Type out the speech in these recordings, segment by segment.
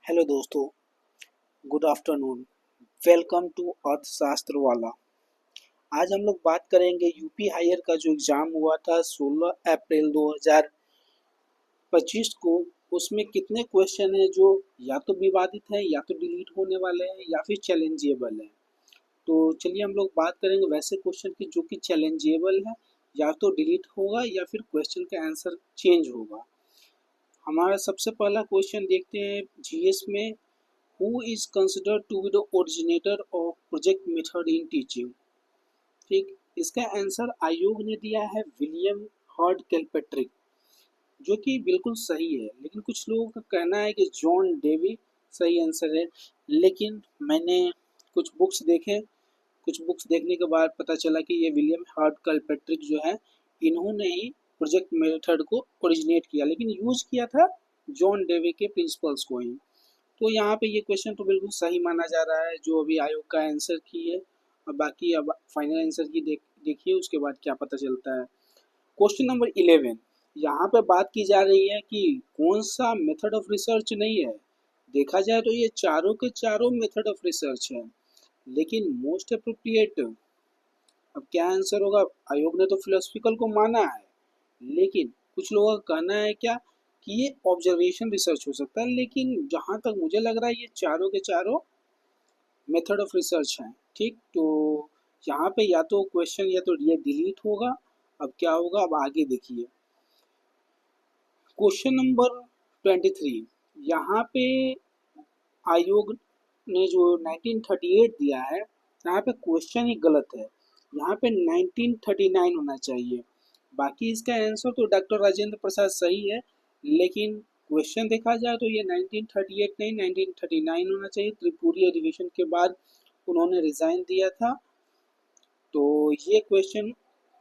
Hello दोस्तों, good afternoon. Welcome to अर्थशास्त्र वाला। आज हम लोग बात करेंगे यूपी हायर का जो एग्ज़ाम हुआ था 16 अप्रैल 2025 को। उसमें कितने क्वेश्चन हैं जो या तो विवादित हैं, या तो डिलीट होने वाले हैं, या फिर चैलेंजेबल हैं। तो चलिए हम लोग बात करेंगे वैसे क्वेश्चन की जो कि चैलेंजेबल है, या तो डिलीट होगा या फिर क्वेश्चन का आंसर चेंज होगा। हमारा सबसे पहला क्वेश्चन देखते हैं जीएस में। Who is considered to be the originator of project method in teaching? ठीक, इसका आंसर आयोग ने दिया है विलियम हर्ड किलपैट्रिक, जो कि बिल्कुल सही है। लेकिन कुछ लोगों का कहना है कि जॉन डेवी सही आंसर है। लेकिन मैंने कुछ बुक्स देखे, कुछ बुक्स देखने के बाद पता चला कि ये विलियम हर्ड किलपैट्रिक जो है, इन्होंने ही प्रोजेक्ट मेथड को ओरिजिनेट किया, लेकिन यूज किया था जॉन डेवी के प्रिंसिपल्स को ही। तो यहाँ पे ये क्वेश्चन तो बिल्कुल सही माना जा रहा है जो अभी आयोग का आंसर की है। और बाकी अब फाइनल आंसर की देखिए, उसके बाद क्या पता चलता है। क्वेश्चन नंबर 11, यहाँ पे बात की जा रही है कि कौन सा मेथड ऑफ रिसर्च नहीं है। देखा जाए तो ये चारों के चारों मेथड ऑफ रिसर्च है, लेकिन मोस्ट अप्रोप्रिएट अब क्या आंसर होगा। आयोग ने तो फिलोसफिकल को माना है, लेकिन कुछ लोगों का कहना है क्या कि ये ऑब्जर्वेशन रिसर्च हो सकता है। लेकिन जहाँ तक मुझे लग रहा है ये चारों के चारों मेथड ऑफ रिसर्च हैं। ठीक, तो यहाँ पे या तो क्वेश्चन या तो ये डिलीट होगा। अब क्या होगा, अब आगे देखिए। क्वेश्चन नंबर 23, यहाँ पे आयोग ने जो 1938 दिया है, यहाँ पे क्वेश्चन ही गलत है। यहाँ पे 1939 होना चाहिए। बाकी इसका आंसर तो डॉक्टर राजेंद्र प्रसाद सही है, लेकिन क्वेश्चन देखा जाए तो ये 1938 नहीं 1939 होना चाहिए। त्रिपुरी अधिवेशन के बाद उन्होंने रिजाइन दिया था, तो ये क्वेश्चन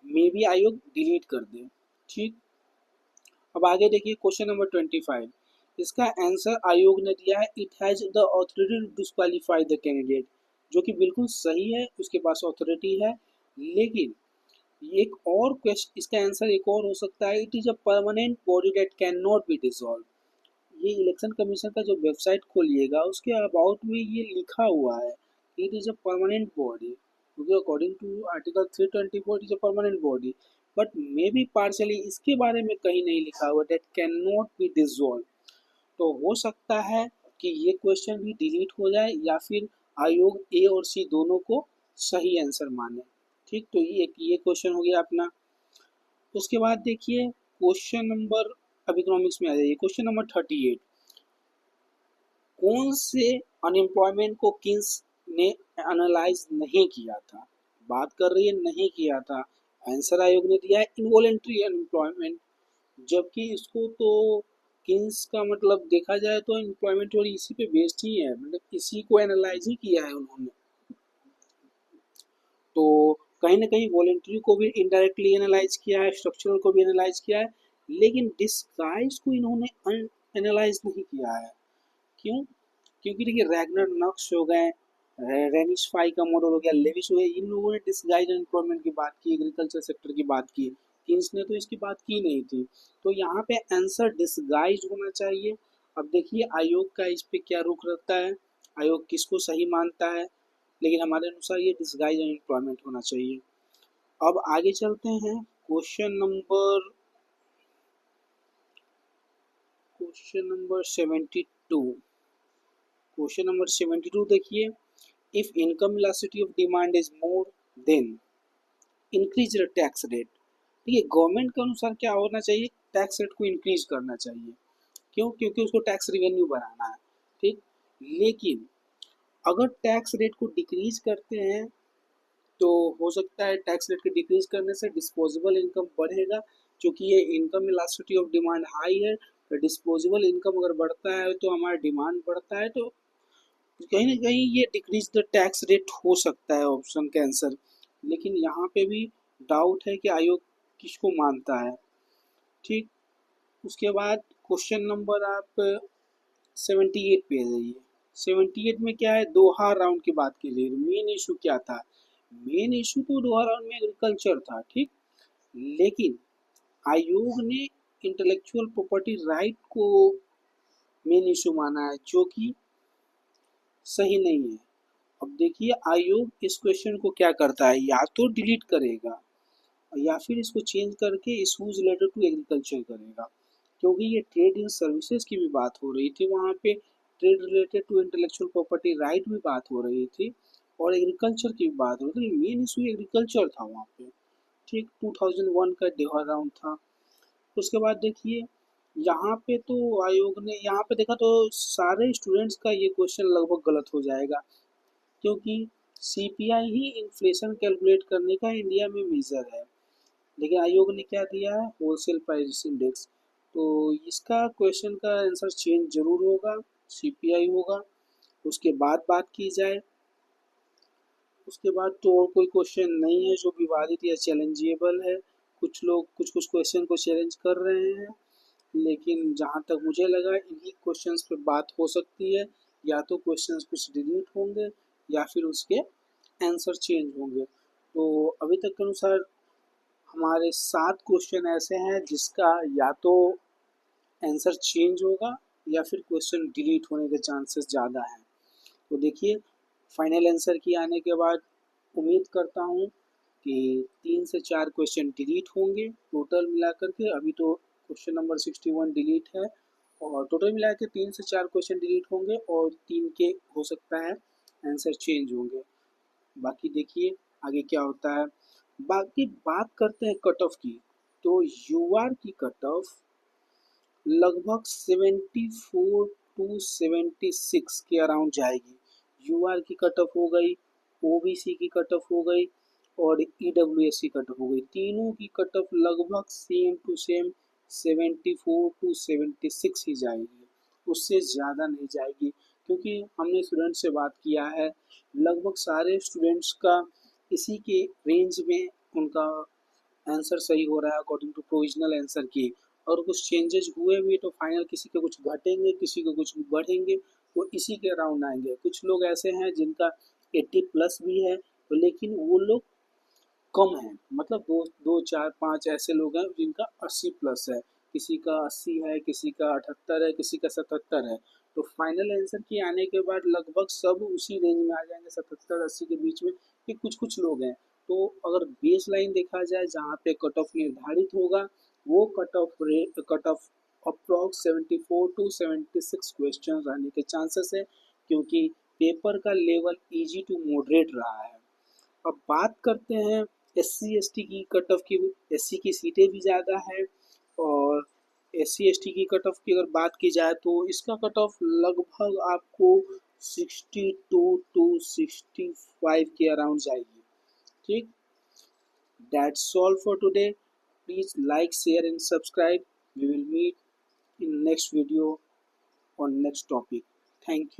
में भी आयोग डिलीट कर दे। ठीक, अब आगे देखिए क्वेश्चन नंबर 25, इसका आंसर आयोग ने दिया है it has the authority to disqualify the candidate, जो कि बिल्कुल सही है, उसके पास अथॉरिटी है। लेकिन एक और क्वेश्चन, इसका आंसर एक और हो सकता है, it is a permanent body that can not be dissolve. ये इलेक्शन कमीशन का जो वेबसाइट खोलिएगा उसके अबाउट में ये लिखा हुआ है, it is a permanent body, क्योंकि according to article 324 is a permanent body. But may be partially इसके बारे में कहीं नहीं लिखा हुआ that can not be dissolve. तो हो सकता है कि ये क्वेश्चन भी डिलीट हो जाए, या फिर आयोग ए और सी दोनों को सही आंसर माने। ठीक, तो ये क्वेश्चन हो गया अपना। उसके बाद देखिए क्वेश्चन नंबर, अब इकोनॉमिक्स में आ जाइए। क्वेश्चन नंबर 38, कौन से अनएम्प्लॉयमेंट को किन्स ने एनालाइज नहीं किया था। बात कर रही है नहीं किया था। आंसर आयोग ने दिया है इनवॉलेंट्री अनएम्प्लॉयमेंट, जबकि इसको तो किन्स का मतलब देखा जाए तो एम्प्लॉयमेंट और इसी पे बेस्ड ही है, मतलब इसी को एनालाइज ही किया है उन्होंने। तो कहीं ना कहीं वॉलेंट्री को भी इनडायरेक्टली एनालाइज किया है, स्ट्रक्चरल को भी एनालाइज किया है, लेकिन डिस्गाइज को इन्होंने एनालाइज नहीं किया है। क्यों? क्योंकि देखिए रैगनर नक्स हो गए, रेनिश फाई का मॉडल हो गया, लेविस हो गया, इन लोगों ने डिस्गाइज एम्प्लॉयमेंट की बात की, एग्रीकल्चर सेक्टर की बात की। किन्स ने तो इसकी बात की नहीं थी। तो यहाँ पे आंसर डिस्गाइज होना चाहिए। अब देखिए आयोग का इस पे क्या रुख रखता है, आयोग किसको सही मानता है, लेकिन हमारे अनुसार ये डिस्गाइज एम्प्लॉयमेंट होना चाहिए। अब आगे चलते हैं क्वेश्चन नंबर 72। क्वेश्चन नंबर 72 देखिए, if income elasticity of demand is more than increase the tax rate. देखिए गवर्नमेंट के अनुसार क्या होना चाहिए, टैक्स रेट को इंक्रीज करना चाहिए। क्यों? क्योंकि उसको टैक्स रिवेन्यू बढ़ाना है। ठीक, लेकिन अगर टैक्स रेट को डिक्रीज करते हैं तो हो सकता है टैक्स रेट के डिक्रीज करने से डिस्पोजेबल इनकम बढ़ेगा, क्योंकि ये income elasticity of demand high है। तो डिस्पोजेबल इनकम अगर बढ़ता है तो हमारा डिमांड बढ़ता है, तो कहीं ना कहीं ये डिक्रीज द टैक्स रेट हो सकता है ऑप्शन के आंसर। लेकिन यहाँ पे भी डाउट है कि आयोग किसको मानता है। ठीक, उसके बाद क्वेश्चन नंबर आप 78 पे आ जाइए। 78 में क्या है, दोहा राउंड की बात की गई। मेन इशू क्या था, मेन इशू तो दोहा राउंड में एग्रीकल्चर था। ठीक, लेकिन आयोग ने इंटेलेक्चुअल प्रॉपर्टी राइट को मेन इशू माना है, जो कि सही नहीं है। अब देखिए आयोग इस क्वेश्चन को क्या करता है, या तो डिलीट करेगा या फिर इसको चेंज करके इशूज रिलेटेड टू एग्रीकल्चर करेगा, क्योंकि ये ट्रेड इन सर्विसेज की भी बात हो रही थी वहाँ पे, trade related to intellectual property right भी बात हो रही थी और एग्रीकल्चर की भी बात हो रही थी। मेन इशू एग्रीकल्चर था वहाँ पे। ठीक 2001 का डेहर राउंड था। उसके बाद देखिए यहाँ पे तो आयोग ने यहाँ पे देखा तो सारे स्टूडेंट्स का ये क्वेश्चन लगभग गलत हो जाएगा, क्योंकि सीपीआई ही इन्फ्लेशन कैलकुलेट करने का इंडिया में मेजर है, लेकिन आयोग ने क्या दिया है, होलसेल प्राइस इंडेक्स। तो इसका क्वेश्चन का आंसर चेंज जरूर होगा, सीपीआई होगा। उसके बाद बात की जाए, उसके बाद तो और कोई क्वेश्चन नहीं है जो विवादित या चैलेंजेबल है। कुछ लोग कुछ कुछ क्वेश्चन को चैलेंज कर रहे हैं, लेकिन जहाँ तक मुझे लगा इन्हीं क्वेश्चंस पे बात हो सकती है, या तो क्वेश्चंस कुछ डिलीट होंगे या फिर उसके आंसर चेंज होंगे। तो अभी तक के अनुसार हमारे 7 क्वेश्चन ऐसे हैं जिसका या तो आंसर चेंज होगा या फिर क्वेश्चन डिलीट होने के चांसेस ज़्यादा हैं। तो देखिए फाइनल आंसर की आने के बाद उम्मीद करता हूँ कि 3 से 4 क्वेश्चन डिलीट होंगे टोटल मिलाकर के। अभी तो क्वेश्चन नंबर 61 डिलीट है और टोटल मिला के 3 से 4 क्वेश्चन डिलीट होंगे और 3 के हो सकता है आंसर चेंज होंगे। बाकी देखिए आगे क्या होता है। बाकी बात करते हैं कट ऑफ की। तो यूआर की कट ऑफ लगभग 74 टू 76 के अराउंड जाएगी। यूआर की कट ऑफ हो गई, ओबीसी की कट ऑफ हो गई और ईडब्ल्यूएस की कट ऑफ हो गई। तीनों की कट ऑफ लगभग सेम टू सेम 74 टू 76 ही जाएगी, उससे ज़्यादा नहीं जाएगी। क्योंकि हमने स्टूडेंट से बात किया है, लगभग सारे स्टूडेंट्स का इसी के रेंज में उनका आंसर सही हो रहा है अकॉर्डिंग टू प्रोविजनल आंसर की। और कुछ चेंजेस हुए भी तो फाइनल किसी के कुछ घटेंगे, किसी के कुछ बढ़ेंगे, वो इसी के अराउंड आएंगे। कुछ लोग ऐसे हैं जिनका 80 प्लस भी है, तो लेकिन वो लोग कम है, मतलब दो दो चार पाँच ऐसे लोग हैं जिनका 80 प्लस है, किसी का 80 है, किसी का 78 है, किसी का 77 है। तो फाइनल आंसर के आने के बाद लगभग सब उसी रेंज में आ जाएंगे, 77-80 के बीच में। ये कुछ कुछ लोग हैं। तो अगर बेस लाइन देखा जाए जहाँ पे कट ऑफ निर्धारित होगा, वो cut off approx 74 to 76 question रहने के चांसेस है, क्योंकि पेपर का लेवल इजी टू मॉडरेट रहा है। अब बात करते हैं SC ST की कट ऑफ की। SC की सीटें भी ज़्यादा है और SC ST की कट ऑफ की अगर बात की जाए तो इसका कट ऑफ लगभग आपको 62 टू 65 के अराउंड जाएगी। ठीक, that's all for today. Please like share and subscribe. We will meet in next video on next topic. Thank you.